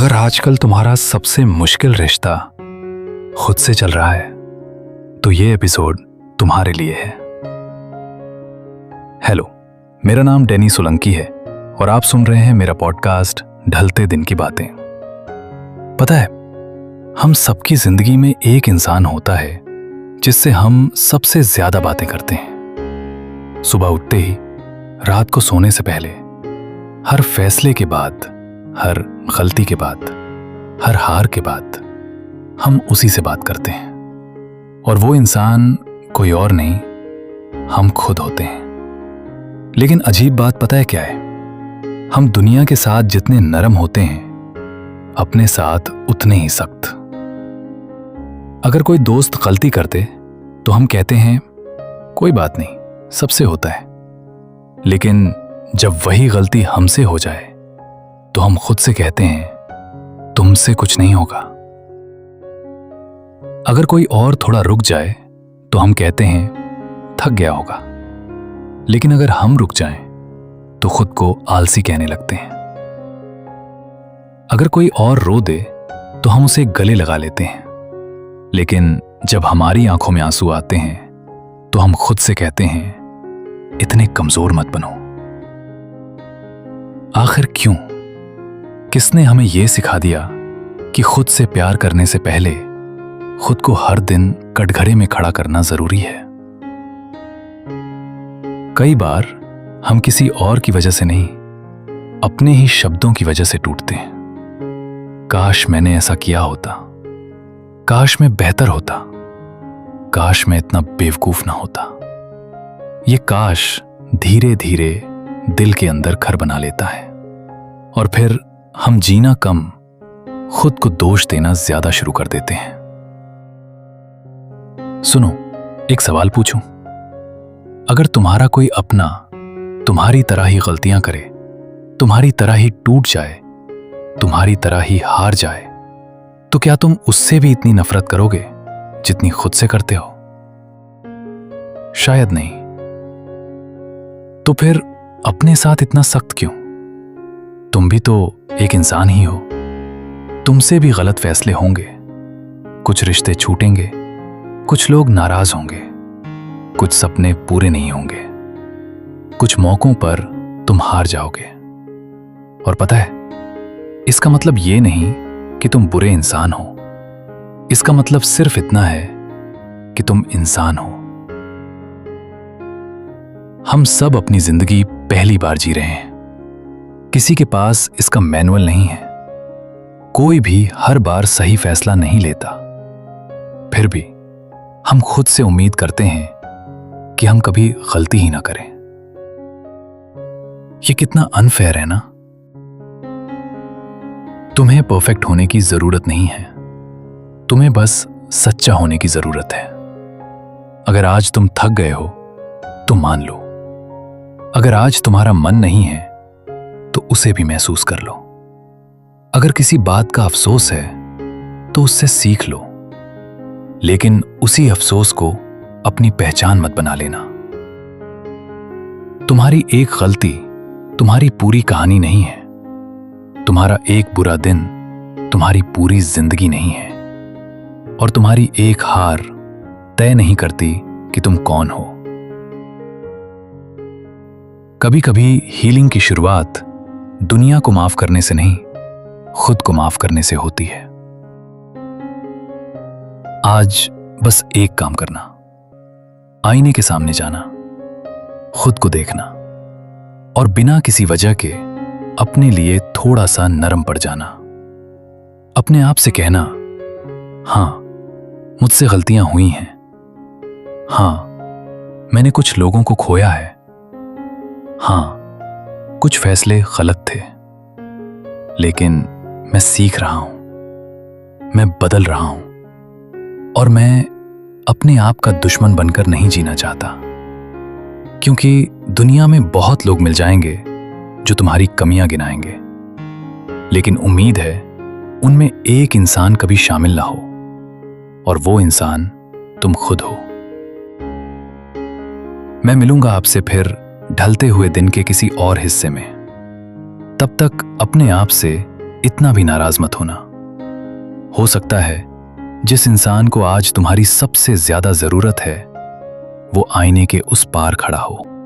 अगर आजकल तुम्हारा सबसे मुश्किल रिश्ता खुद से चल रहा है तो ये एपिसोड तुम्हारे लिए है। हेलो, मेरा नाम डेनी सोलंकी है और आप सुन रहे हैं मेरा पॉडकास्ट ढलते दिन की बातें। पता है, हम सबकी जिंदगी में एक इंसान होता है जिससे हम सबसे ज्यादा बातें करते हैं। सुबह उठते ही, रात को सोने से पहले, हर फैसले के बाद, हर गलती के बाद, हर हार के बाद हम उसी से बात करते हैं। और वो इंसान कोई और नहीं, हम खुद होते हैं। लेकिन अजीब बात पता है क्या है? हम दुनिया के साथ जितने नरम होते हैं, अपने साथ उतने ही सख्त। अगर कोई दोस्त गलती करते तो हम कहते हैं कोई बात नहीं, सबसे होता है। लेकिन जब वही गलती हमसे हो जाए तो हम खुद से कहते हैं तुमसे कुछ नहीं होगा। अगर कोई और थोड़ा रुक जाए तो हम कहते हैं थक गया होगा। लेकिन अगर हम रुक जाएं तो खुद को आलसी कहने लगते हैं। अगर कोई और रो दे तो हम उसे गले लगा लेते हैं। लेकिन जब हमारी आंखों में आंसू आते हैं तो हम खुद से कहते हैं इतने कमजोर मत बनो। आखिर क्यों? किसने हमें यह सिखा दिया कि खुद से प्यार करने से पहले खुद को हर दिन कटघरे में खड़ा करना जरूरी है? कई बार हम किसी और की वजह से नहीं, अपने ही शब्दों की वजह से टूटते हैं। काश मैंने ऐसा किया होता, काश मैं बेहतर होता, काश मैं इतना बेवकूफ ना होता। ये काश धीरे धीरे दिल के अंदर घर बना लेता है और फिर हम जीना कम, खुद को दोष देना ज्यादा शुरू कर देते हैं। सुनो, एक सवाल पूछूं। अगर तुम्हारा कोई अपना तुम्हारी तरह ही गलतियां करे, तुम्हारी तरह ही टूट जाए, तुम्हारी तरह ही हार जाए, तो क्या तुम उससे भी इतनी नफरत करोगे जितनी खुद से करते हो? शायद नहीं। तो फिर अपने साथ इतना सख्त क्यों? तुम भी तो एक इंसान ही हो। तुमसे भी गलत फैसले होंगे, कुछ रिश्ते छूटेंगे, कुछ लोग नाराज होंगे, कुछ सपने पूरे नहीं होंगे, कुछ मौकों पर तुम हार जाओगे। और पता है, इसका मतलब ये नहीं कि तुम बुरे इंसान हो। इसका मतलब सिर्फ इतना है कि तुम इंसान हो। हम सब अपनी जिंदगी पहली बार जी रहे हैं। किसी के पास इसका मैनुअल नहीं है। कोई भी हर बार सही फैसला नहीं लेता। फिर भी हम खुद से उम्मीद करते हैं कि हम कभी गलती ही ना करें। ये कितना अनफेयर है ना? तुम्हें परफेक्ट होने की जरूरत नहीं है, तुम्हें बस सच्चा होने की जरूरत है। अगर आज तुम थक गए हो तो मान लो। अगर आज तुम्हारा मन नहीं है तो उसे भी महसूस कर लो। अगर किसी बात का अफसोस है तो उससे सीख लो। लेकिन उसी अफसोस को अपनी पहचान मत बना लेना। तुम्हारी एक गलती तुम्हारी पूरी कहानी नहीं है। तुम्हारा एक बुरा दिन तुम्हारी पूरी जिंदगी नहीं है। और तुम्हारी एक हार तय नहीं करती कि तुम कौन हो। कभी कभी हीलिंग की शुरुआत दुनिया को माफ करने से नहीं, खुद को माफ करने से होती है। आज बस एक काम करना, आईने के सामने जाना, खुद को देखना और बिना किसी वजह के अपने लिए थोड़ा सा नरम पड़ जाना। अपने आप से कहना, हां, मुझसे गलतियां हुई हैं। हां, मैंने कुछ लोगों को खोया है। हां, कुछ फैसले गलत थे। लेकिन मैं सीख रहा हूं, मैं बदल रहा हूं और मैं अपने आप का दुश्मन बनकर नहीं जीना चाहता। क्योंकि दुनिया में बहुत लोग मिल जाएंगे जो तुम्हारी कमियां गिनाएंगे, लेकिन उम्मीद है उनमें एक इंसान कभी शामिल ना हो, और वो इंसान तुम खुद हो। मैं मिलूंगा आपसे फिर ढलते हुए दिन के किसी और हिस्से में। तब तक अपने आप से इतना भी नाराज मत होना। हो सकता है जिस इंसान को आज तुम्हारी सबसे ज्यादा जरूरत है वो आईने के उस पार खड़ा हो।